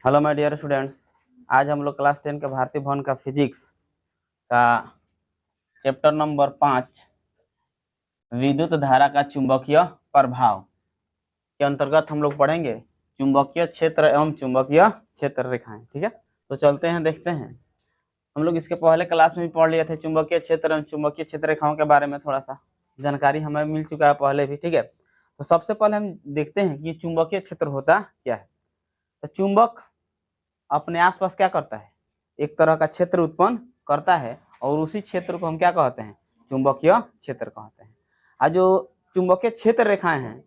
Hello my dear students. आज हम लोग क्लास 10 के भारतीय भवन का फिजिक्स का चैप्टर नंबर 5 विद्युत धारा का चुंबकीय प्रभाव के अंतर्गत हम लोग पढ़ेंगे चुंबकीय क्षेत्र एवं चुंबकीय क्षेत्र रेखाएं। ठीक है, तो चलते हैं, देखते हैं। हम लोग इसके पहले क्लास में भी पढ़ लिए थे चुंबकीय क्षेत्र एवं चुंबकीय क्षेत्र रेखाओं के बारे में, थोड़ा सा जानकारी हमें मिल चुका है पहले भी। ठीक है, तो सबसे पहले हम देखते हैं कि चुंबकीय क्षेत्र होता क्या है। तो चुंबक अपने आसपास क्या करता है, एक तरह का क्षेत्र उत्पन्न करता है और उसी क्षेत्र को हम क्या कहते हैं, चुंबकीय क्षेत्र कहते हैं। आज जो चुंबकीय क्षेत्र रेखाएं हैं,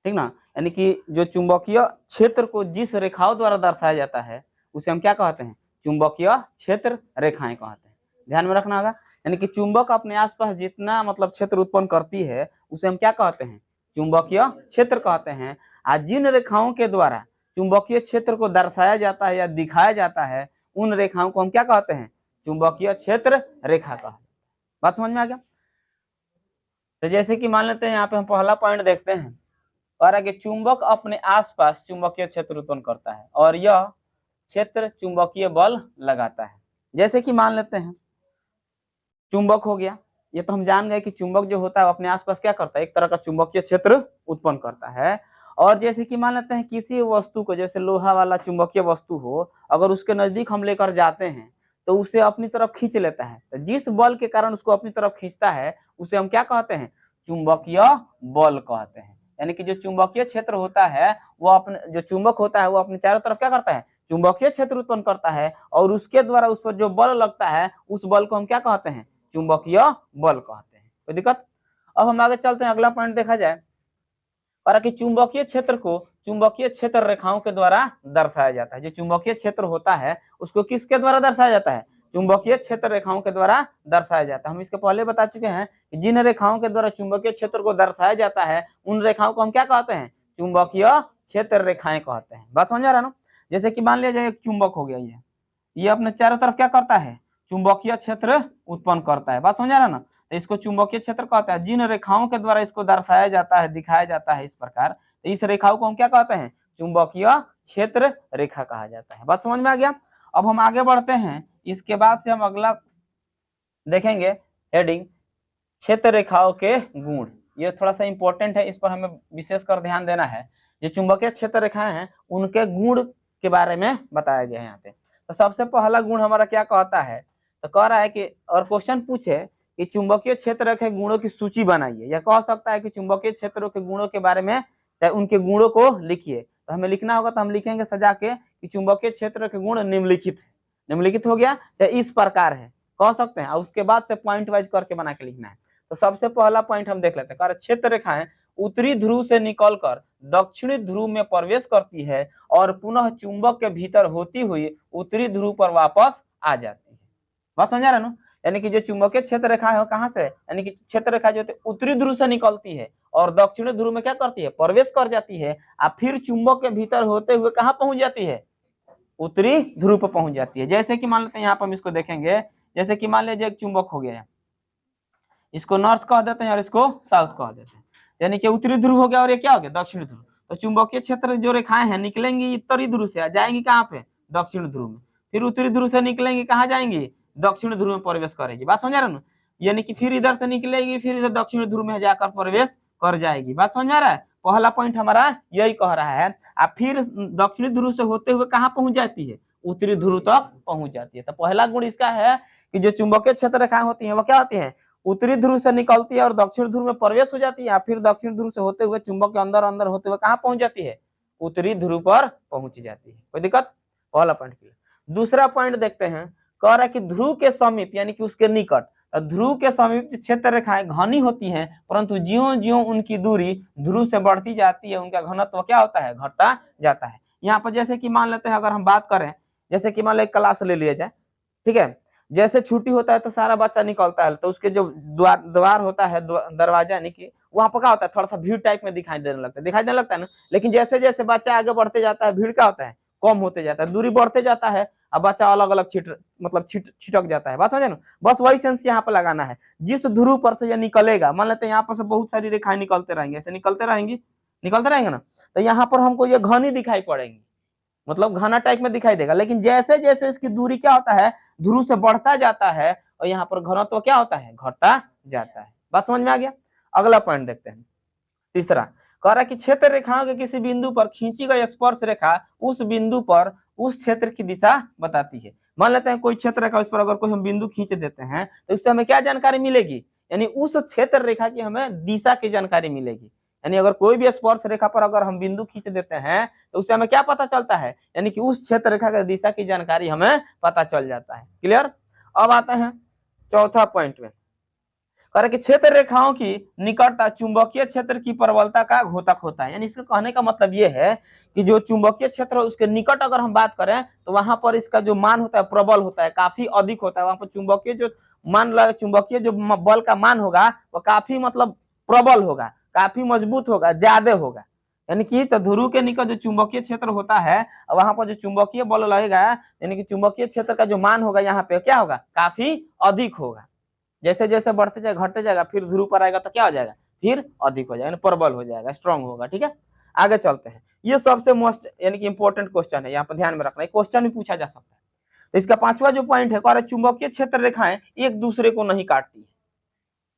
ठीक ना, यानी कि जो चुंबकीय क्षेत्र को जिस रेखाओं द्वारा दर्शाया जाता है उसे हम क्या कहते हैं, चुंबकीय क्षेत्र रेखाएं कहते हैं। ध्यान में रखना होगा, यानी कि चुंबक अपने आसपास जितना मतलब क्षेत्र उत्पन्न करती है उसे हम क्या कहते हैं, चुंबकीय क्षेत्र कहते हैं। आज जिन रेखाओं के द्वारा चुंबकीय क्षेत्र को दर्शाया जाता है या दिखाया जाता है उन रेखाओं को हम क्या कहते हैं, चुंबकीय क्षेत्र रेखा कहते हैं। बात समझ में आ गया। तो जैसे कि मान लेते हैं, यहाँ पे हम पहला पॉइंट देखते हैं और आगे चुंबक अपने आसपास चुंबकीय क्षेत्र उत्पन्न करता है और यह क्षेत्र चुंबकीय बल लगाता है। जैसे कि मान लेते हैं चुंबक हो गया, ये तो हम जान गए कि चुंबक जो होता है अपने आसपास क्या करता है, एक तरह का चुंबकीय क्षेत्र उत्पन्न करता है। और जैसे कि मान लेते हैं किसी वस्तु को, जैसे लोहा वाला चुंबकीय वस्तु हो, अगर उसके नजदीक हम लेकर जाते हैं तो उसे अपनी तरफ खींच लेता है। तो जिस बल के कारण उसको अपनी तरफ खींचता है उसे हम क्या कहते हैं, चुंबकीय बल कहते हैं। यानी कि जो चुंबकीय क्षेत्र होता है वो अपने, जो चुंबक होता है वो अपने चारों तरफ क्या करता है, चुंबकीय क्षेत्र उत्पन्न करता है और उसके द्वारा उस पर जो बल लगता है उस बल को हम क्या कहते हैं, चुंबकीय बल कहते हैं। कोई दिक्कत। अब हम आगे चलते हैं, अगला पॉइंट देखा जाए और कि चुंबकीय क्षेत्र को चुंबकीय क्षेत्र रेखाओं के द्वारा दर्शाया जाता है। जो चुंबकीय क्षेत्र होता है उसको किसके द्वारा दर्शाया जाता है, चुंबकीय क्षेत्र रेखाओं के द्वारा दर्शाया जाता है। हम इसके पहले बता चुके हैं कि जिन रेखाओं के द्वारा चुंबकीय क्षेत्र को दर्शाया जाता है उन रेखाओं को हम क्या कहते हैं, चुंबकीय क्षेत्र रेखाएं कहते हैं। बात समझ आ रहा है ना। जैसे कि मान लिया जाए एक चुंबक हो गया, ये अपने चारों तरफ क्या करता है, चुंबकीय क्षेत्र उत्पन्न करता है। बात समझ आ रहा है ना। तो इसको चुंबकीय क्षेत्र कहते हैं। जिन रेखाओं के द्वारा इसको दर्शाया जाता है, दिखाया जाता है इस प्रकार, तो इस रेखाओं को हम क्या कहते हैं, चुंबकीय क्षेत्र रेखा कहा जाता है। बात समझ में आ गया। अब हम आगे बढ़ते हैं, इसके बाद से हम अगला देखेंगे हेडिंग क्षेत्र रेखाओं के गुण। ये थोड़ा सा इंपॉर्टेंट है, इस पर हमें विशेषकर ध्यान देना है। जो चुंबकीय क्षेत्र रेखाएं हैं उनके गुण के बारे में बताया गया है यहाँ पे। तो सबसे पहला गुण हमारा क्या कहता है, तो कह रहा है कि और क्वेश्चन पूछे कि चुंबकीय क्षेत्र के गुणों की सूची बनाइए, या कह सकता है कि चुंबकीय क्षेत्रों के गुणों के बारे में उनके गुणों को लिखिए। तो हमें लिखना होगा, तो हम लिखेंगे सजा के कि चुंबकीय क्षेत्र के गुण निम्नलिखित है। निम्नलिखित हो गया, चाहे इस प्रकार है कह सकते हैं, और उसके बाद से पॉइंट वाइज करके बना के लिखना है। तो सबसे पहला पॉइंट हम देख लेते हैं। क्षेत्र रेखाएं उत्तरी ध्रुव से निकलकर दक्षिणी ध्रुव में प्रवेश करती है और पुनः चुंबक के भीतर होती हुई उत्तरी ध्रुव पर वापस आ जाती है। बात समझा रहे ना। यानी कि जो चुंबकीय क्षेत्र रेखा है कहां से, यानी कि क्षेत्र रेखा जो उत्तरी ध्रुव से निकलती है और दक्षिणी ध्रुव में क्या करती है, प्रवेश कर जाती है, और फिर चुंबक के भीतर होते हुए कहां पहुंच जाती है, उत्तरी ध्रुव पर पहुंच जाती है। जैसे कि मान लेते हैं, यहाँ पर हम इसको देखेंगे, जैसे कि मान लीजिए एक चुंबक हो गया, इसको नॉर्थ कह देते हैं और इसको साउथ कह देते हैं। यानी कि उत्तरी ध्रुव हो गया और ये क्या हो गया, दक्षिणी ध्रुव। तो चुंबकीय क्षेत्र जो रेखाएं हैं निकलेंगी उत्तरी ध्रुव से, जाएंगी कहाँ पे, दक्षिण ध्रुव में, फिर उत्तरी ध्रुव से निकलेंगी कहाँ जाएंगी, दक्षिण ध्रुव में प्रवेश करेगी। बात समझ रहे ना। यानी कि फिर इधर से निकलेगी, फिर इधर दक्षिण ध्रुव में जाकर प्रवेश कर जाएगी। बात समझ आ रहा है। पहला पॉइंट हमारा यही कह रहा है। अब फिर दक्षिणी ध्रुव से होते हुए कहाँ पहुंच जाती है, उत्तरी ध्रुव तक पहुंच जाती है। तो पहला गुण इसका है कि जो चुंबकीय क्षेत्र रेखाएं होती है वो क्या होती है, उत्तरी ध्रुव से निकलती है और दक्षिण ध्रुव में प्रवेश हो जाती है, फिर दक्षिण ध्रुव से होते हुए चुंबक के अंदर अंदर होते हुए कहां पहुंच जाती है, उत्तरी ध्रुव पर पहुंच जाती है। कोई दिक्कत। पहला पॉइंट क्लियर। दूसरा पॉइंट देखते हैं, कह रहा है कि ध्रुव के समीप यानी कि उसके निकट, ध्रुव के समीप क्षेत्र रेखाएं घनी होती हैं, परंतु ज्यों ज्यों उनकी दूरी ध्रुव से बढ़ती जाती है उनका घनत्व क्या होता है, घटता जाता है। यहाँ पर जैसे कि मान लेते हैं, अगर हम बात करें, जैसे कि मान लो क्लास ले लिया जाए, ठीक है, जैसे छुट्टी होता है तो सारा बच्चा निकलता है, तो उसके जो द्वार होता है, दरवाजा यानी कि वहां पर क्या होता है, थोड़ा सा भीड़ टाइप में दिखाई देने लगता है ना। लेकिन जैसे जैसे बच्चा आगे बढ़ते जाता है भीड़ क्या होता है, कम होते जाता है, दूरी बढ़ते जाता है, अब बच्चा अलग अलग छिटक जाता है। बात समझे ना। बस वही सेंस यहाँ पर लगाना है। जिस ध्रुव पर से ये निकलेगा, मान लेते हैं यहाँ पर से बहुत सारी रेखाएं निकलते रहेंगे, ऐसे निकलते रहेंगे ना, तो यहाँ पर हमको ये घनी दिखाई पड़ेंगी। मतलब घना टाइप में दिखाई देगा, लेकिन जैसे जैसे इसकी दूरी क्या होता है, ध्रुव से बढ़ता जाता है और यहाँ पर घनत्व तो क्या होता है, घटता जाता है। बात समझ में आ गया। अगला पॉइंट देखते हैं, तीसरा कह रहा है कि क्षेत्र रेखाओं के किसी बिंदु पर खींची गई स्पर्श रेखा उस बिंदु पर उस क्षेत्र की दिशा बताती है। मान लेते हैं कोई क्षेत्र रेखा, उस पर अगर कोई हम बिंदु खींच देते हैं तो उससे हमें क्या जानकारी मिलेगी, यानी उस क्षेत्र रेखा की हमें दिशा की जानकारी मिलेगी। यानी अगर कोई भी स्पर्श रेखा पर अगर हम बिंदु खींच देते हैं तो उससे हमें क्या पता चलता है, यानी कि उस क्षेत्र रेखा की दिशा की जानकारी हमें पता चल जाता है। क्लियर। अब आते हैं चौथा पॉइंट में, कह रहे कि क्षेत्र रेखाओं की निकटता चुंबकीय क्षेत्र की प्रबलता का घोतक होता है। यानी इसका कहने का मतलब ये है कि जो चुंबकीय क्षेत्र है उसके निकट अगर हम बात करें तो वहां पर इसका जो मान होता है प्रबल होता है, काफी अधिक होता है। वहां पर चुंबकीय जो मान लगा, चुंबकीय जो बल का मान होगा वो काफी मतलब प्रबल होगा, काफी मजबूत होगा, ज्यादा होगा। यानी कि तो ध्रुव के निकट जो चुंबकीय क्षेत्र होता है वहां पर जो चुंबकीय बल लगेगा, यानी कि चुंबकीय क्षेत्र का जो मान होगा यहाँ पे क्या होगा, काफी अधिक होगा। जैसे जैसे बढ़ते जाएगा घटते जाएगा, फिर ध्रुव पर आएगा तो क्या हो जाएगा, फिर अधिक हो जाएगा, प्रबल हो जाएगा, स्ट्रांग होगा। ठीक है, आगे चलते हैं। ये सबसे मोस्ट यानी कि इंपॉर्टेंट क्वेश्चन है, यहाँ पर ध्यान में रखना है, क्वेश्चन भी पूछा जा सकता है। तो इसका पांचवा जो पॉइंट है, कह चुंबकीय क्षेत्र रेखाएं एक दूसरे को नहीं काटती है।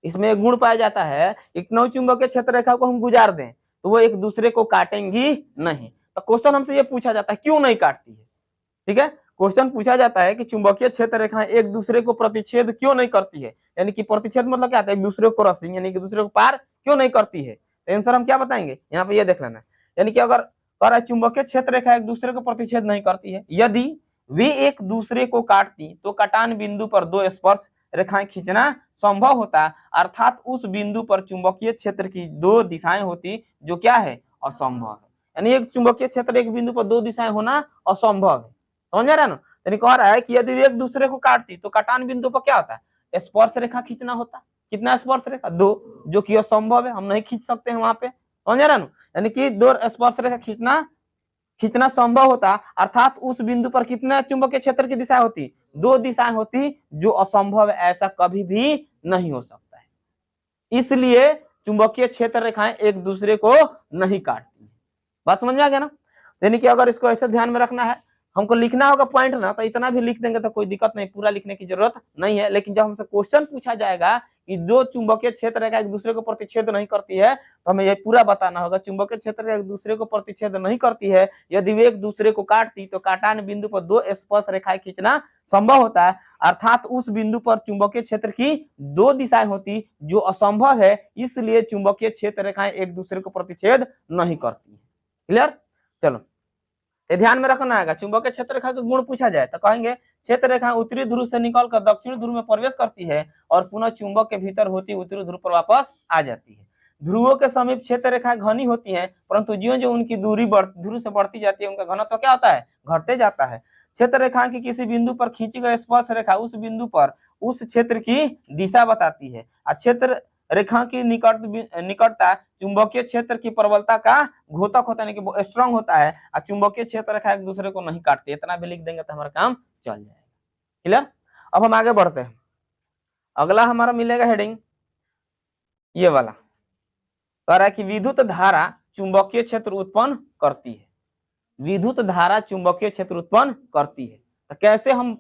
इसमें एक गुण पाया जाता है, एक नौ चुंबकीय क्षेत्र रेखा को हम गुजार दें तो वो एक दूसरे को काटेंगी नहीं। तो क्वेश्चन हमसे ये पूछा जाता है क्यों नहीं काटती है। ठीक है, क्वेश्चन पूछा जाता है कि चुंबकीय क्षेत्र रेखाएं एक दूसरे को प्रतिच्छेद क्यों नहीं करती है। यानी कि प्रतिच्छेद मतलब क्या आता है, एक दूसरे को क्रॉसिंग, यानी कि दूसरे को पार क्यों नहीं करती है। तो आंसर हम क्या बताएंगे, यहाँ पे ये देख लेना है। यानी कि अगर कह रहा है चुंबकीय क्षेत्र रेखा एक दूसरे को प्रतिच्छेद नहीं करती है, यदि वे एक दूसरे को काटती तो कटान बिंदु पर दो स्पर्श रेखाएं खींचना संभव होता, अर्थात उस बिंदु पर चुंबकीय क्षेत्र की दो दिशाएं होती जो क्या है, असंभव है। यानी एक चुंबकीय क्षेत्र एक बिंदु पर दो दिशाएं होना असंभव है। समझ रहा है ना। यानी कह रहा है कि यदि एक दूसरे को काटती तो कटान बिंदु पर क्या होता है, स्पर्श रेखा खींचना होता। कितना स्पर्श रेखा, दो, जो कि असंभव है, हम नहीं खींच सकते हैं वहां पे। समझ रहा ना। यानी कि दो स्पर्श रेखा खींचना संभव होता, अर्थात उस बिंदु पर कितना चुंबकीय क्षेत्र की दिशा होती, दो दिशाएं होती, जो असंभव है, ऐसा कभी भी नहीं हो सकता है। इसलिए चुंबकीय क्षेत्र रेखाएं एक दूसरे को नहीं काटती। बात समझ में आ गया ना। यानी कि अगर इसको ऐसे ध्यान में रखना है, हमको लिखना होगा पॉइंट ना, तो इतना भी लिख देंगे तो कोई दिक्कत नहीं, पूरा लिखने की जरूरत नहीं है। लेकिन जब हमसे क्वेश्चन पूछा जाएगा कि दो चुंबकीय क्षेत्र रेखा एक दूसरे को प्रतिच्छेद नहीं करती है, तो हमें ये पूरा बताना होगा चुंबकीय क्षेत्र एक दूसरे को प्रतिच्छेद नहीं करती है, यदि वे एक दूसरे को काटती तो काटान बिंदु पर दो स्पर्श रेखाएं खींचना संभव होता है, अर्थात उस बिंदु पर चुंबकीय क्षेत्र की दो दिशाएं होती जो असंभव है, इसलिए चुंबकीय क्षेत्र रेखाएं एक दूसरे को प्रतिच्छेद नहीं करती। क्लियर। चलो ध्यान में रखना है, चुंबकीय क्षेत्र रेखा का गुण पूछा जाए तो कहेंगे क्षेत्र रेखा उत्तरी ध्रुव से निकलकर दक्षिण ध्रुव में प्रवेश करती है और पुनः चुंबक के भीतर होती उत्तरी ध्रुव पर वापस आ जाती है। ध्रुवों के समीप क्षेत्र रेखा घनी होती है, परंतु ज्यों ज्यों उनकी दूरी ध्रुव से बढ़ती जाती है उनका घनत्व क्या होता है, घटते जाता है। क्षेत्र रेखा की किसी बिंदु पर खींची गई स्पर्श रेखा उस बिंदु पर उस क्षेत्र की दिशा बताती है। क्षेत्र रेखा की निकटता चुंबकीय क्षेत्र की प्रबलता का घोतक होता है, कि स्ट्रांग होता है, और चुंबकीय क्षेत्र रेखा एक दूसरे को नहीं काटती। इतना भी लिख देंगे तो हमारा काम चल जाएगा। क्लियर। अब हम आगे बढ़ते हैं, अगला हमारा मिलेगा हेडिंग ये वाला, कह रहा है कि विद्युत धारा चुंबकीय क्षेत्र उत्पन्न करती है। विद्युत धारा चुंबकीय क्षेत्र उत्पन्न करती है, तो कैसे हम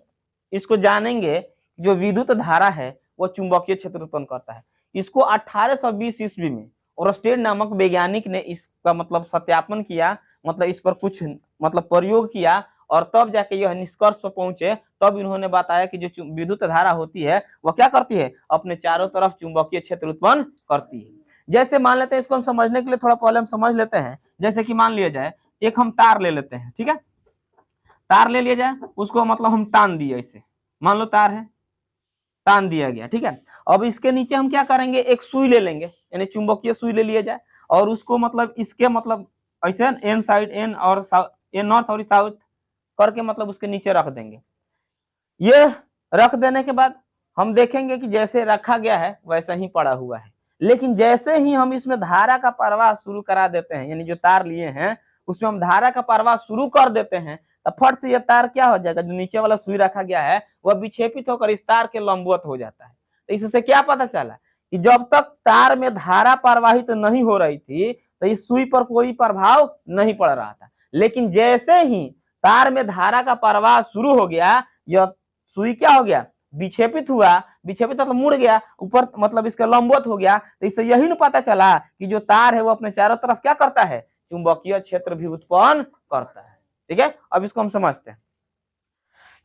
इसको जानेंगे, जो विद्युत धारा है वो चुंबकीय क्षेत्र उत्पन्न करता है। इसको 1820 ईस्वी में ओरस्टेड नामक वैज्ञानिक ने इसका मतलब सत्यापन किया, मतलब इस पर कुछ मतलब प्रयोग किया, और तब जाके यह निष्कर्ष पर पहुंचे। तब इन्होंने बताया कि जो विद्युत धारा होती है वह क्या करती है, अपने चारों तरफ चुंबकीय क्षेत्र उत्पन्न करती है। जैसे मान लेते हैं, इसको हम समझने के लिए थोड़ा पहले हम समझ लेते हैं। जैसे कि मान लिया जाए एक हम तार ले लेते हैं, ठीक है, तार ले लिया जाए, उसको मतलब हम तान दिए, ऐसे मान लो तार है, तान दिया गया, ठीक है। अब इसके नीचे हम क्या करेंगे, एक सुई ले लेंगे, यानी चुंबकीय सुई ले लिया जाए, और उसको मतलब इसके मतलब ऐसे एन साइड, एन और एन नॉर्थ और साउथ करके मतलब उसके नीचे रख देंगे। ये रख देने के बाद हम देखेंगे कि जैसे रखा गया है वैसा ही पड़ा हुआ है, लेकिन जैसे ही हम इसमें धारा का प्रवाह शुरू करा देते हैं, यानी जो तार लिए हैं उसमें हम धारा का प्रवाह शुरू कर देते हैं, तो फट से यह तार क्या हो जाएगा, जो नीचे वाला सुई रखा गया है वह विक्षेपित होकर इस तार के लंबवत हो जाता है। तो इससे क्या पता चला कि जब तक तार में धारा प्रवाहित तो नहीं हो रही थी तो इस सुई पर कोई प्रभाव नहीं पड़ रहा था, लेकिन जैसे ही तार में धारा का प्रवाह शुरू हो गया, यह सुई क्या हो गया, विक्षेपित हुआ, विक्षेपित मतलब मुड़ गया ऊपर, मतलब इसका लंबवत हो गया। तो इससे यही न पता चला कि जो तार है वो अपने चारों तरफ क्या करता है, चुंबकीय क्षेत्र भी उत्पन्न करता है। ठीक है, अब इसको हम समझते हैं।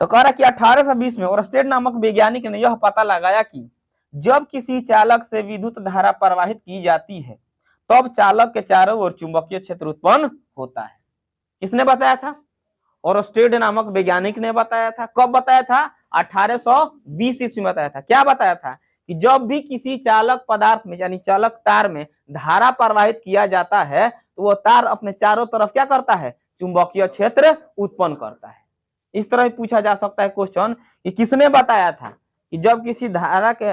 तो कह रहा कि 1820 में ओरस्टेड नामक वैज्ञानिक ने यह पता लगाया कि जब किसी चालक से विद्युत धारा प्रवाहित की जाती है तब चालक के चारों ओर चुंबकीय क्षेत्र उत्पन्न होता है। किसने बताया था, ओरस्टेड नामक वैज्ञानिक ने बताया था। कब बताया था, 1820 ईस्वी में बताया था। क्या बताया था कि जब भी किसी चालक पदार्थ में यानी चालक तार में धारा प्रवाहित किया जाता है तो वो तार अपने चारों तरफ क्या करता है, चुंबकीय क्षेत्र उत्पन्न करता है। इस तरह पूछा जा सकता है क्वेश्चन कि किसने बताया था कि जब किसी धारा के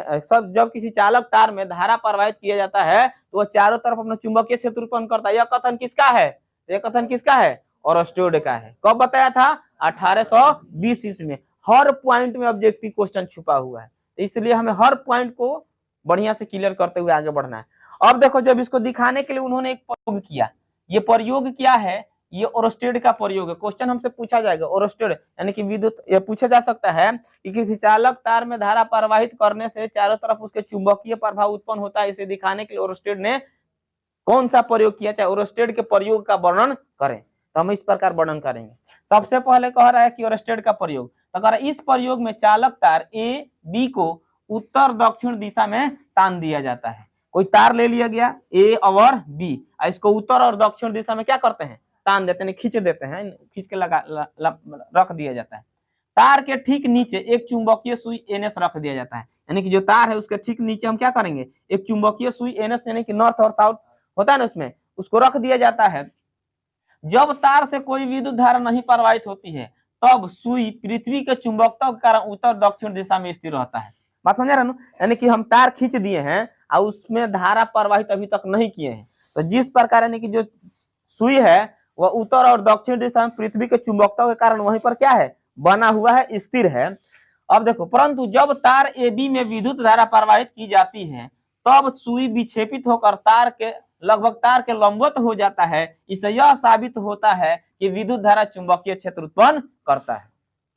जब किसी चालक तार में धारा प्रवाहित किया जाता है तो वह चारों तरफ अपना चुंबकीय क्षेत्र उत्पन्न करता है। यह कथन किसका है, यह कथन किसका है, ओरस्टेड का है। कब बताया था, 1820 ईस्वी में। हर पॉइंट में ऑब्जेक्टिव क्वेश्चन छुपा हुआ है, इसलिए हमें हर पॉइंट को बढ़िया से क्लियर करते हुए आगे बढ़ना है। अब देखो, जब इसको दिखाने के लिए उन्होंने एक प्रयोग किया, ये प्रयोग क्या है, ये ओरस्टेड का प्रयोग है। क्वेश्चन हमसे पूछा जाएगा ओरस्टेड यानी कि विद्युत, ये पूछा जा सकता है कि किसी चालक तार में धारा प्रवाहित करने से चारों तरफ उसके चुंबकीय प्रभाव उत्पन्न होता है, इसे दिखाने के लिए ओरस्टेड ने कौन सा प्रयोग किया, चाहे ओरस्टेड के प्रयोग का वर्णन करें। तो हम इस प्रकार वर्णन करेंगे। सबसे पहले कह रहा है कि ओरस्टेड का प्रयोग, तो कह रहा है इस प्रयोग में चालक तार ए बी को उत्तर दक्षिण दिशा में तान दिया जाता है। कोई तार ले लिया गया ए और बी, इसको उत्तर और दक्षिण दिशा में क्या करते हैं, तान देते हैं, खींच देते हैं, खींच के रख दिया जाता है। तार के ठीक नीचे एक चुंबकीय सुई एनएस रख दिया जाता है, यानी कि जो तार है उसके ठीक नीचे हम क्या करेंगे, एक चुंबकीय सुई एनएस यानी कि नॉर्थ और साउथ होता है ना, उसमें उसको रख दिया जाता है। जब तार से कोई विद्युत धारा नहीं प्रवाहित होती है तब सुई पृथ्वी के चुंबकत्व के कारण उत्तर दक्षिण दिशा में स्थिर रहता है। बात समझ रहे ना, यानी कि हम तार खींच दिए हैं और उसमें धारा प्रवाहित अभी तक नहीं किए हैं, तो जिस प्रकार यानी कि जो सुई है वह उत्तर और दक्षिण दिशा में पृथ्वी के चुंबकत्व के कारण वहीं पर क्या है, बना हुआ है, स्थिर है। अब देखो, परंतु जब तार ए बी में विद्युत धारा प्रवाहित की जाती है तब सुई विक्षेपित होकर तार के लगभग तार के लंबवत हो जाता है। इससे यह साबित होता है कि विद्युत धारा चुंबकीय क्षेत्र उत्पन्न करता है।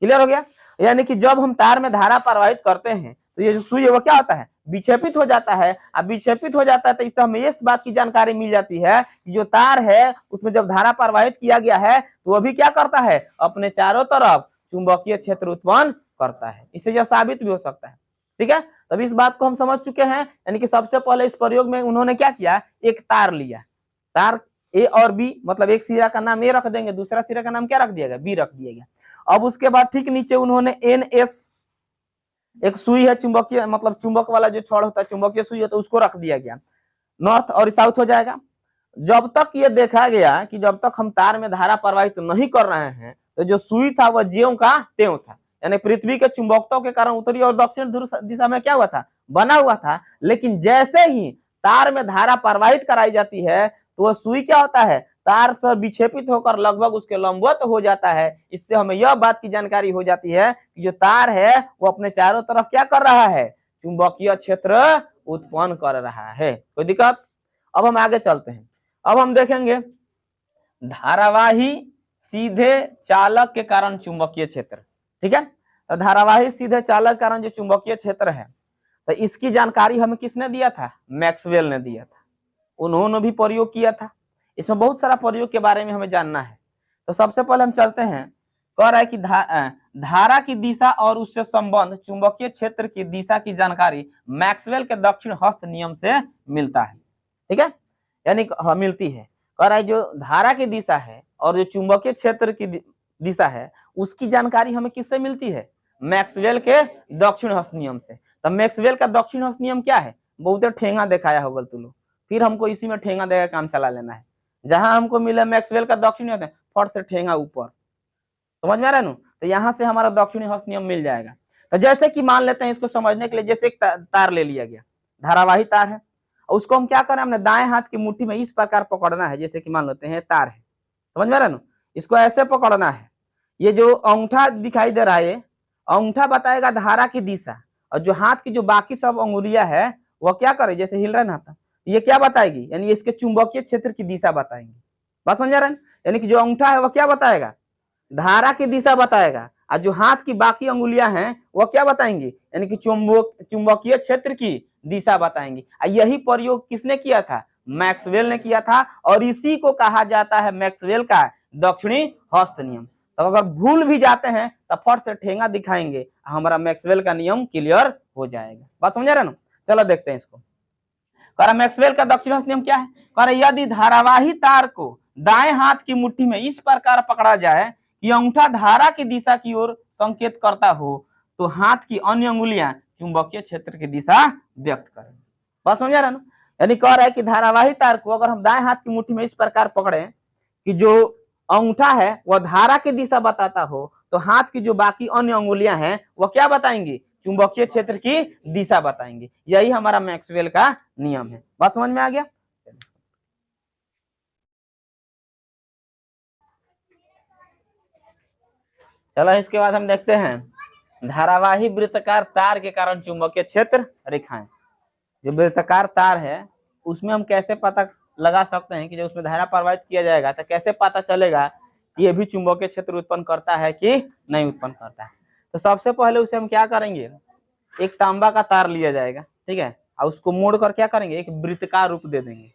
क्लियर हो गया, यानी कि जब हम तार में धारा प्रवाहित करते हैं तो ये जो सुई है वो क्या होता है, विक्षेपित हो जाता है। अब विक्षेपित हो जाता है तो इससे हमें इस बात की जानकारी मिल जाती है कि जो तार है उसमें जब धारा प्रवाहित किया गया है तो वह भी क्या करता है, अपने चारों तरफ चुंबकीय क्षेत्र उत्पन्न करता है। इससे यह साबित भी हो सकता है। ठीक है, तब इस बात को हम समझ चुके हैं। यानी कि सबसे पहले इस प्रयोग में उन्होंने क्या किया, एक तार लिया, तार ए और बी, मतलब एक सिरा का नाम ए रख देंगे, दूसरा सिरा का नाम क्या रख दिया गया, बी रख दिया गया। अब उसके बाद ठीक नीचे उन्होंने एन एस, एक सुई है चुंबकीय, मतलब चुंबक वाला जो छड़ होता है चुंबकीय सुई है, तो उसको रख दिया गया। नॉर्थ और साउथ हो जाएगा। जब तक ये देखा गया कि जब तक हम तार में धारा प्रवाहित नहीं कर रहे हैं तो जो सुई था वह ज्यों का त्यों था, यानी पृथ्वी के चुंबकत्व के कारण उत्तरी और दक्षिण ध्रुव दिशा में क्या हुआ था, बना हुआ था। लेकिन जैसे ही तार में धारा प्रवाहित कराई जाती है तो वह सुई क्या होता है, तार से विक्षेपित होकर लगभग उसके लंबवत हो जाता है। इससे हमें यह बात की जानकारी हो जाती है कि जो तार है वो अपने चारों तरफ क्या कर रहा है, चुंबकीय क्षेत्र उत्पन्न कर रहा है। कोई दिक्कत? अब हम आगे चलते हैं। अब हम देखेंगे धारावाही सीधे चालक के कारण चुंबकीय क्षेत्र। ठीक है, तो धारावाही सीधे चालक के कारण जो चुंबकीय क्षेत्र है, तो इसकी जानकारी हमें किसने दिया था, मैक्सवेल ने दिया था। उन्होंने भी प्रयोग किया था। इसमें बहुत सारा प्रयोग के बारे में हमें जानना है। तो सबसे पहले हम चलते हैं, कह रहा है कि धारा की दिशा और उससे संबंध चुंबकीय क्षेत्र की दिशा की जानकारी मैक्सवेल के दक्षिण हस्त नियम से मिलता है। ठीक है, यानी मिलती है। कह रहा है जो धारा की दिशा है और जो चुंबकीय क्षेत्र की दिशा है उसकी जानकारी हमें किससे मिलती है, मैक्सवेल के दक्षिण हस्त नियम से। तो मैक्सवेल का दक्षिण हस्त नियम क्या है, बहुत ठेंगा दिखाया होगा तुम लोग, फिर हमको इसी में ठेंगा देकर काम चला लेना है। जहां हमको मिला मैक्सवेल का दक्षिणी हस्त, फट से ठेंगा ऊपर, समझ में आ रहा है ना। तो यहाँ से हमारा दक्षिणी हस्त नियम मिल जाएगा। तो जैसे कि मान लेते हैं, इसको समझने के लिए जैसे एक तार ले लिया गया, धारावाही तार है, और उसको हम क्या करें, हमने दाएं हाथ की मुट्ठी में इस प्रकार पकड़ना है। जैसे कि मान लेते हैं तार है, समझ में आ रहा है ना, इसको ऐसे पकड़ना है। ये जो अंगूठा दिखाई दे रहा है, अंगूठा बताएगा धारा की दिशा, और जो हाथ की जो बाकी सब अंगुलियां है वह क्या करे, जैसे हिल रहा है ना, ये क्या बताएगी, यानी इसके चुंबकीय क्षेत्र की दिशा बताएंगे। बात समझ रहे हैं, यानी कि जो अंगूठा है वह क्या बताएगा, धारा की दिशा बताएगा, और जो हाथ की बाकी अंगुलियां हैं वो क्या बताएंगी, यानी कि चुंबकीय क्षेत्र की दिशा बताएंगी। यही प्रयोग किसने किया था, मैक्सवेल ने किया था, और इसी को कहा जाता है मैक्सवेल का दक्षिणी हस्त नियम। तो अगर भूल भी जाते हैं तो फट से ठेंगा दिखाएंगे, हमारा मैक्सवेल का नियम क्लियर हो जाएगा। बात समझ रहे ना? चलो देखते हैं इसको। कह रहा मैक्सवेल का दक्षिणी हस्त नियम क्या है, कह रहा यदि धारावाही तार को दाएं हाथ की मुट्ठी में इस प्रकार पकड़ा जाए कि अंगूठा धारा की दिशा की ओर संकेत करता हो, तो हाथ की अन्य अंगुलियां चुंबकीय क्षेत्र की दिशा व्यक्त करें। बात समझ रहा ना? यानी कह रहा है कि धारावाही तार को अगर हम दाएं हाथ की मुट्ठी में इस प्रकार पकड़े कि जो अंगूठा है वह धारा की दिशा बताता हो, तो हाथ की जो बाकी अन्य अंगुलियां हैं वह क्या बताएंगी, चुंबकीय क्षेत्र की दिशा बताएंगे। यही हमारा मैक्सवेल का नियम है। बात समझ में आ गया? चलो इसके बाद हम देखते हैं धारावाही वृत्ताकार तार के कारण चुंबकीय क्षेत्र रेखाएं। जो वृत्ताकार तार है उसमें हम कैसे पता लगा सकते हैं कि जो उसमें धारा प्रवाहित किया जाएगा तो कैसे पता चलेगा कि ये भी चुंबकीय क्षेत्र उत्पन्न करता है कि नहीं उत्पन्न करता है। तो सबसे पहले उसे हम क्या करेंगे, एक तांबा का तार लिया जाएगा, ठीक है, और उसको मोड़ कर क्या करेंगे, एक वृत्ताकार रूप दे देंगे,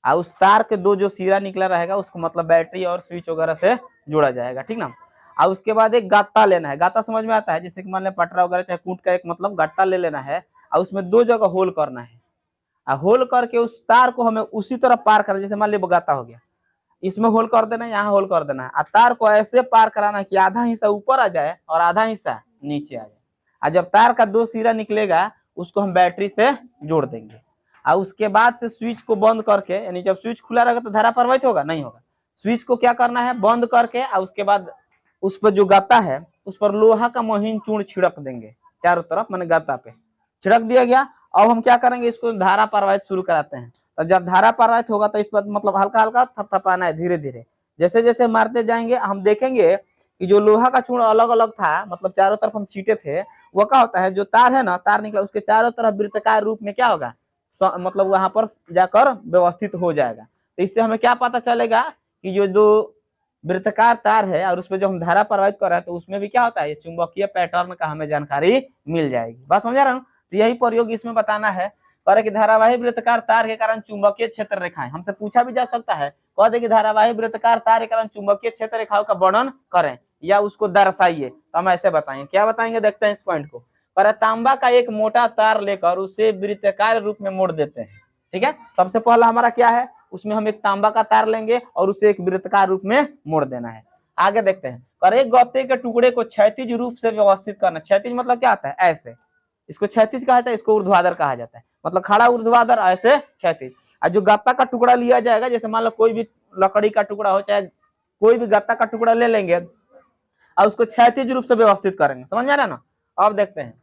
और उस तार के दो जो सिरा निकला रहेगा उसको मतलब बैटरी और स्विच वगैरह से जोड़ा जाएगा, ठीक ना। और उसके बाद एक गत्ता लेना है, गत्ता समझ में आता है, जैसे कि मान लिया पटरा वगैरह चाहे कूट का एक मतलब गट्टा ले लेना है, और उसमें दो जगह होल करना है, और होल करके उस तार को हमें उसी तरफ पार करना, जैसे मान लिया गत्ता हो गया, इसमें होल कर देना है, यहाँ होल कर देना है, और तार को ऐसे पार कराना है कि आधा हिस्सा ऊपर आ जाए और आधा हिस्सा नीचे आ जाए। और जब तार का दो सिरा निकलेगा उसको हम बैटरी से जोड़ देंगे, और उसके बाद से स्विच को बंद करके, यानी जब स्विच खुला रहेगा तो धारा प्रवाहित होगा नहीं होगा, स्विच को क्या करना है, बंद करके, और उसके बाद उस पर जो गत्ता है उस पर लोहा का महीन चूर्ण छिड़क देंगे चारों तरफ, मैंने गत्ता पे छिड़क दिया गया। अब हम क्या करेंगे, इसको धारा प्रवाहित शुरू कराते हैं। तब जब धारा प्रवाहित होगा तो इस पर मतलब हल्का हल्का थपथपाना है, धीरे धीरे, जैसे जैसे मारते जाएंगे हम देखेंगे कि जो लोहा का चूर्ण अलग अलग था, मतलब चारों तरफ हम छींटे थे, वो क्या होता है, जो तार है ना, तार निकला उसके चारों तरफ वृत्ताकार रूप में क्या होगा, मतलब वहां पर जाकर व्यवस्थित हो जाएगा। तो इससे हमें क्या पता चलेगा कि जो जो वृत्ताकार तार है और उसमें जो हम धारा प्रवाहित कर रहे हैं तो उसमें भी क्या होता है, चुंबकीय पैटर्न का हमें जानकारी मिल जाएगी। बात समझ रहे हो? तो यही प्रयोग इसमें बताना है, कह कि धारावाही वृत्ताकार तार के कारण चुंबकीय क्षेत्र रेखाएं, हमसे पूछा भी जा सकता है, कह दे कि धारावाही वृत्ताकार तार के कारण चुंबकीय क्षेत्र रेखाओं का वर्णन करें या उसको दर्शाइए, तो हम ऐसे बताएंगे। क्या बताएंगे, देखते हैं इस पॉइंट को। पर तांबा का एक मोटा तार लेकर उसे वृत्ताकार रूप में मोड़ देते हैं, ठीक है। सबसे पहला हमारा क्या है, उसमें हम एक तांबा का तार लेंगे और उसे एक वृत्ताकार रूप में मोड़ देना है। आगे देखते हैं, पर एक गत्ते के टुकड़े को क्षैतिज रूप से व्यवस्थित करना। क्षैतिज मतलब क्या आता है, ऐसे, इसको क्षैतिज कहा जाता है, इसको ऊर्ध्वाधर कहा जाता है, मतलब खड़ा ऊर्ध्वाधर, ऐसे क्षैतिज। और जो गत्ता का टुकड़ा लिया जाएगा, जैसे मान लो कोई भी लकड़ी का टुकड़ा हो, चाहे कोई भी गत्ता का टुकड़ा ले लेंगे और उसको क्षैतिज रूप से व्यवस्थित करेंगे, समझ में आ रहा ना। अब देखते हैं,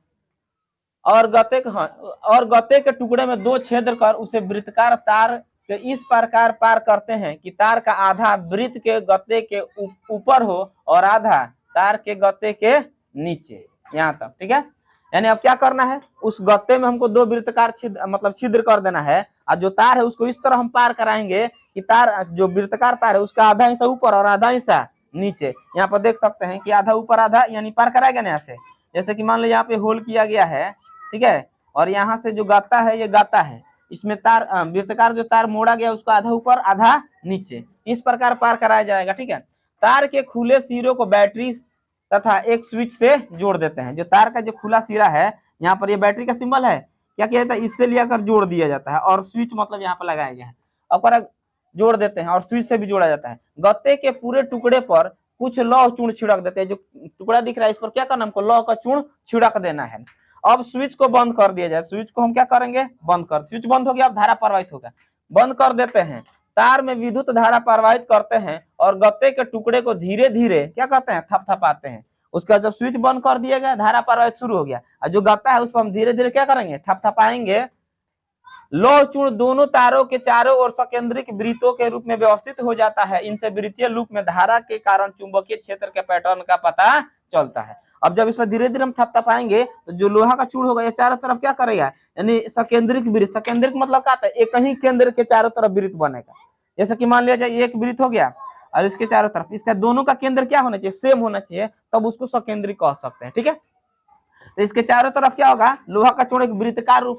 और गत्ते के टुकड़े में दो छेद कर उसे वृत्ताकार तार के इस प्रकार पार करते हैं कि तार का आधा वृत्त के गत्ते के ऊपर हो और आधा तार के गत्ते के नीचे, यहाँ तक, ठीक है। यानी अब क्या करना है, उस गत्ते में हमको दो वृत्ताकार छिद्र मतलब छिद्र कर देना है, और जो तार है उसको इस तरह हम पार कराएंगे कि तार जो वृत्ताकार तार है उसका आधा हिस्सा ऊपर और आधा हिस्सा नीचे। यहाँ पर देख सकते हैं कि आधा ऊपर आधा यानी पार कराएगा ना ऐसे, जैसे कि मान लो यहाँ पे होल किया गया है, ठीक है, और यहाँ से जो गत्ता है ये गत्ता है, इसमें तार वृत्ताकार जो तार मोड़ा गया उसको आधा ऊपर आधा नीचे, इस प्रकार पार कराया जाएगा, ठीक है। तार के खुले सिरों को बैटरी तथा एक स्विच से जोड़ देते हैं। जो तार का जो खुला सिरा है, यहाँ पर ये बैटरी का सिंबल है, क्या किया जाता है, इससे लियाकर जोड़ दिया जाता है, और स्विच मतलब यहाँ पर लगाया गया है, और जोड़ देते हैं, और स्विच से भी जोड़ा जाता है। गत्ते के पूरे टुकड़े पर कुछ लौह चूर्ण छिड़क देते हैं। जो टुकड़ा दिख रहा है इस पर क्या करना, हमको लौह का चूर्ण छिड़क देना है। अब स्विच को बंद कर दिया जाए, स्विच को हम क्या करेंगे, बंद कर, स्विच बंद हो गया, अब धारा प्रवाहित होगा, बंद कर देते हैं। तार में विद्युत धारा प्रवाहित करते हैं और गत्ते के टुकड़े को धीरे धीरे क्या कहते हैं, थपथपाते हैं। उसके बाद जब स्विच बंद कर दिया गया, धारा प्रवाहित शुरू हो गया, और जो गत्ता है उस पर हम धीरे धीरे क्या करेंगे, थपथपाएंगे। लौह चूर्ण दोनों तारों के चारों ओर सकेंद्रिक वृत्तों के रूप में व्यवस्थित हो जाता है। इनसे वृत्तीय लूप में धारा के कारण चुंबकीय क्षेत्र के पैटर्न का पता चलता है। अब जब इसमें धीरे धीरे हम थपथपाएंगे तो जो लोहा का चूर्ण होगा ये चारों तरफ क्या करेगा, यानी सकेंद्रिक वृत्त, सकेंद्रिक मतलब क्या आता है, एक ही केंद्र के चारों तरफ वृत्त बनेगा। जैसे कि मान लिया जाए एक वृत्त हो गया, और इसके चारों तरफ, इसका दोनों का केंद्र क्या होना चाहिए, सेम होना चाहिए, तब उसको सकेंद्री कह सकते हैं। ठीक है, तो इसके चारों तरफ क्या होगा, लोहा का चोड़ एक वृत्ताकार रूप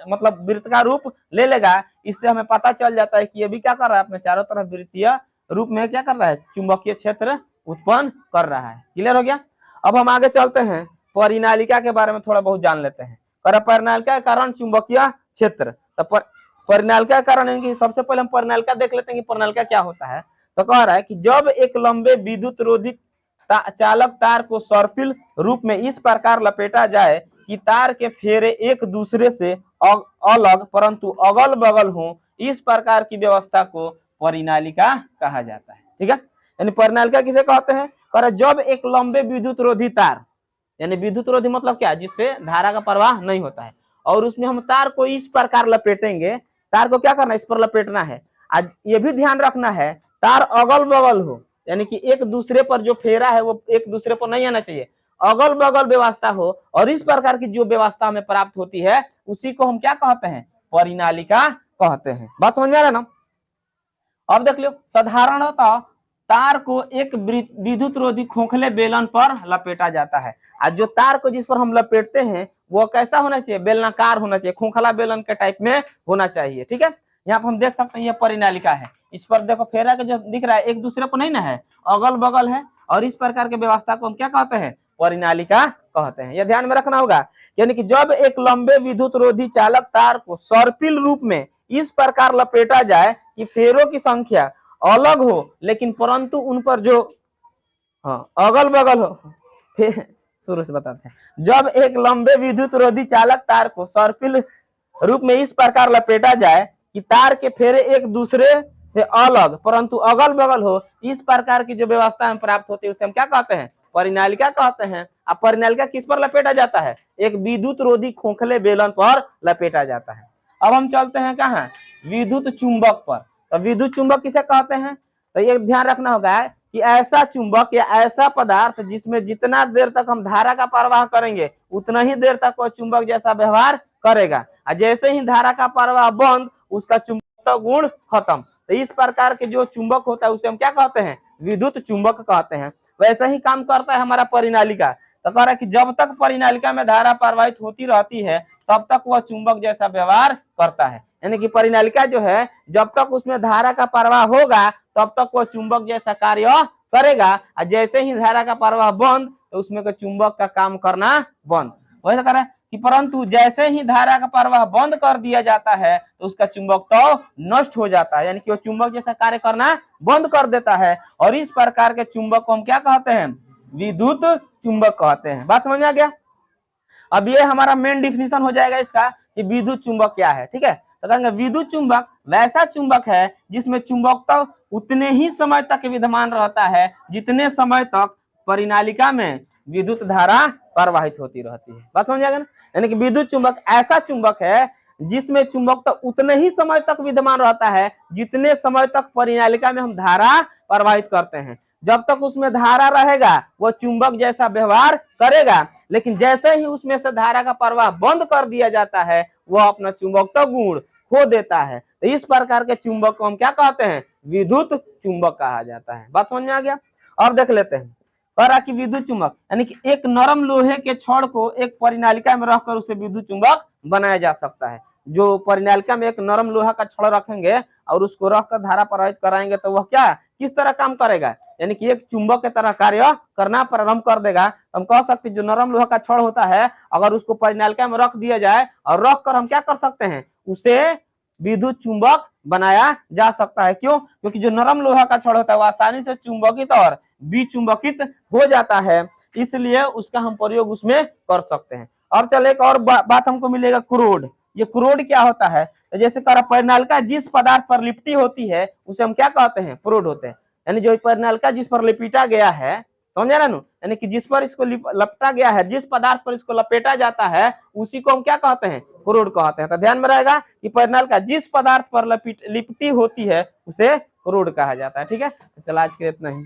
मतलब वृत्ताकार रूप ले लेगा। इससे हमें पता चल जाता है कि ये भी क्या कर रहा है, अपने चारों तरफ वृत्तीय रूप में क्या कर रहा है, चुंबकीय क्षेत्र उत्पन्न कर रहा है। क्लियर हो गया। अब हम आगे चलते हैं, परिनालिका के बारे में थोड़ा बहुत जान लेते हैं। परिनालिका के कारण चुंबकीय क्षेत्र, तो परिनालिका के कारण यानी सबसे पहले हम परिनालिका देख लेते हैं कि परिनालिका क्या होता है। तो कह रहा है कि जब एक लंबे विद्युत रोधी चालक तार को सर्पिल रूप में इस प्रकार लपेटा जाए कि तार के फेरे एक दूसरे से अलग परंतु अगल बगल हो, इस प्रकार की व्यवस्था को परिनालिका कहा जाता है। ठीक है, यानी परिनालिका किसे कहते हैं, जब एक लंबे विद्युत रोधी तार, यानी विद्युत रोधी मतलब क्या, जिससे धारा का प्रवाह नहीं होता है, और उसमें हम तार को इस प्रकार लपेटेंगे, तार को क्या करना है, इस पर लपेटना है। आज ये भी ध्यान रखना है तार अगल बगल हो, यानी कि एक दूसरे पर जो फेरा है वो एक दूसरे पर नहीं आना चाहिए, अगल बगल व्यवस्था हो, और इस प्रकार की जो व्यवस्था हमें प्राप्त होती है उसी को हम क्या कहते हैं, परिनालिका कहते हैं। बात समझ में आ रहा है ना। अब देख लो, साधारणतः तार को एक विद्युत रोधी खोखले बेलन पर लपेटा जाता है। आज जो तार को जिस पर हम लपेटते हैं वो कैसा होना चाहिए, बेलनाकार होना चाहिए, खोखला बेलन के टाइप में होना चाहिए। ठीक है, यहाँ पर हम देख सकते हैं ये परिनालिका है, इस पर देखो फेरा के जो दिख रहा है एक दूसरे पर नहीं ना है, अगल बगल है, और इस प्रकार की व्यवस्था को हम क्या कहते हैं, परिनालिका कहते हैं। यह ध्यान में रखना होगा, यानी कि जब एक लंबे विद्युत रोधी चालक तार को सर्पिल रूप में इस प्रकार लपेटा जाए कि फेरों की संख्या अलग हो लेकिन परंतु उन पर जो अगल बगल हो, शुरू से बताते हैं। जब एक लंबे विद्युत रोधी चालक तार को सर्पिल रूप में इस प्रकार लपेटा जाए कि तार के फेरे एक दूसरे से अलग परंतु अगल बगल हो, इस प्रकार की जो व्यवस्था में प्राप्त होती है उसे हम क्या कहते हैं, परिनालिका कहते हैं। अब परिनालिका किस पर लपेटा जाता है, एक विद्युत रोधी खोखले बेलन पर लपेटा जाता है। अब हम चलते हैं कहाँ, विद्युत चुंबक पर। तो विद्युत चुंबक किसे कहते हैं, तो ये ध्यान रखना होगा कि ऐसा चुंबक या ऐसा पदार्थ जिसमें जितना देर तक हम धारा का प्रवाह करेंगे उतना ही देर तक वह चुंबक जैसा व्यवहार करेगा, और जैसे ही धारा का प्रवाह बंद उसका चुंबकत्व गुण खत्म। तो इस प्रकार के जो चुंबक होता है उसे हम क्या कहते हैं, विद्युत चुंबक कहते हैं। वैसे ही काम करता है हमारा परिनालिका। तो कह रहा है कि जब तक परिनालिका में धारा प्रवाहित होती रहती है तब तक वह चुंबक जैसा व्यवहार करता है, यानी कि परिनालिका जो है जब तक उसमें धारा का प्रवाह होगा तब तक वह चुंबक जैसा कार्य करेगा, और जैसे ही धारा का प्रवाह बंद तो उसमें का चुंबक का काम करना बंद। वही कह रहा है कि परंतु जैसे ही धारा का प्रवाह बंद कर दिया जाता है तो उसका चुंबक तो नष्ट हो जाता है, यानी कि वो चुंबक जैसा कार्य करना बंद कर देता है, और इस प्रकार के चुंबक को हम क्या कहते हैं, विद्युत चुंबक कहते हैं। बात समझ में आ गया। अब ये हमारा मेन डिफिनेशन हो जाएगा इसका कि विद्युत चुंबक क्या है। ठीक है, तो कहेंगे विद्युत चुंबक वैसा चुंबक है जिसमें चुंबकत्व उतने ही समय तक विद्यमान रहता है जितने समय तक परिनालिका में विद्युत धारा प्रवाहित होती रहती है। बात समझ आएगा ना, यानी कि विद्युत चुंबक ऐसा चुंबक है जिसमें चुंबकत्व उतने ही समय तक विद्यमान रहता है जितने समय तक परिनालिका में हम धारा प्रवाहित करते हैं। जब तक उसमें धारा रहेगा वो चुंबक जैसा व्यवहार करेगा, लेकिन जैसे ही उसमें से धारा का प्रवाह बंद कर दिया जाता है वह अपना चुंबकत्व गुण खो देता है। तो इस प्रकार के चुंबक को हम क्या कहते हैं, विद्युत चुंबक कहा जाता है। बात समझ में आ गया। अब देख लेते हैं, कह रहा कि विद्युत चुंबक यानी कि एक नरम लोहे के छड़ को एक परिनालिका में रखकर उसे विद्युत चुंबक बनाया जा सकता है। जो परिनालिका में एक नरम लोहा का छड़ रखेंगे और उसको रखकर धारा प्रवाहित कराएंगे तो वह क्या किस तरह काम करेगा, यानी कि एक चुंबक के तरह कार्य करना प्रारंभ कर देगा। तो हम कह सकते हैं जो नरम लोहा का छड़ होता है अगर उसको परिनालिका में रख दिया जाए और रख कर हम क्या कर सकते हैं, उसे विद्युत चुंबक बनाया जा सकता है। क्यों, क्योंकि जो नरम लोहा का छड़ होता है वह आसानी से चुंबकित और विचुंबकित हो जाता है, इसलिए उसका हम प्रयोग उसमें कर सकते हैं। अब चले एक और बात हमको मिलेगा, क्रोड। ये क्रोड क्या होता है, जैसे परिनालिका जिस पदार्थ पर लिपटी होती है उसे हम क्या कहते हैं, क्रोड होते हैं। यानी जो परिनालिका जिस पर लिपटा गया है, समझा ना, यानी कि जिस पर इसको लपटा गया है, जिस पदार्थ पर इसको लपेटा जाता है उसी को हम क्या कहते हैं, क्रोड कहते हैं। तो ध्यान में रहेगा कि परिनालिका जिस पदार्थ पर लिपटी होती है उसे क्रोड कहा जाता है। ठीक है, तो चला आज के इतना ही।